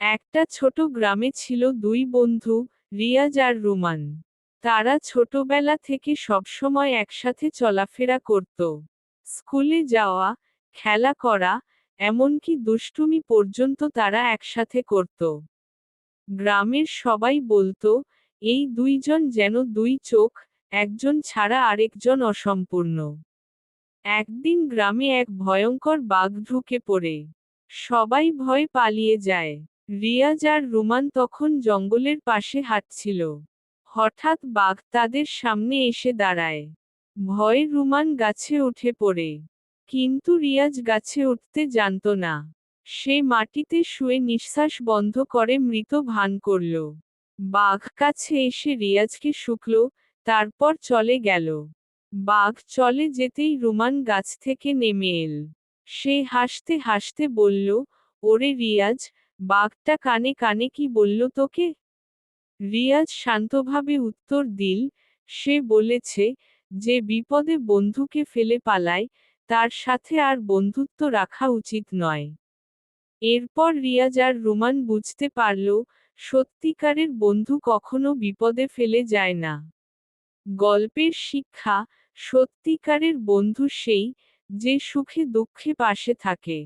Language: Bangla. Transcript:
একটা ছোট গ্রামে ছিল দুই বন্ধু, রিয়াজ আর রুমান। তারা ছোটবেলা থেকে সবসময় একসাথে চলাফেরা করত। স্কুলে যাওয়া, খেলা করা, এমনকি দুষ্টুমি পর্যন্ত তারা একসাথে করত। গ্রামের সবাই বলতো, এই দুইজন যেন দুই চোখ, একজন ছাড়া আরেকজন অসম্পূর্ণ। একদিন গ্রামে এক ভয়ঙ্কর বাঘ ঢুকে পড়ে। সবাই ভয়ে পালিয়ে যায়। রিয়াজ আর রুমান তখন জঙ্গলের পাশে হাঁটছিল। হঠাৎ বাঘ তাদের সামনে এসে দাঁড়ায়। ভয়ে রুমান গাছে উঠে পড়ে। কিন্তু রিয়াজ গাছে উঠতে জানত না। সে মাটিতে শুয়ে নিঃশ্বাস বন্ধ করে মৃত ভান করল। বাঘ কাছে এসে রিয়াজকে শুকল, তারপর চলে গেল। বাঘ চলে যেতেই রুমান গাছ থেকে নেমে এল। সে হাসতে হাসতে বলল, ওরে রিয়াজ, বাঘটা কানে কানে কি বলল তোকে? রিয়াজ শান্তভাবে উত্তর দিল, সে বলেছে, যে বিপদে বন্ধুকে ফেলে পালায়, তার সাথে আর বন্ধুত্ব রাখা উচিত নয়। এরপর রিয়াজ আর রুমান বুঝতে পারল, সত্যিকারের বন্ধু কখনো বিপদে ফেলে যায় না। গল্পের শিক্ষা, সত্যিকারের বন্ধু সেই, যে সুখে দুঃখে পাশে থাকে।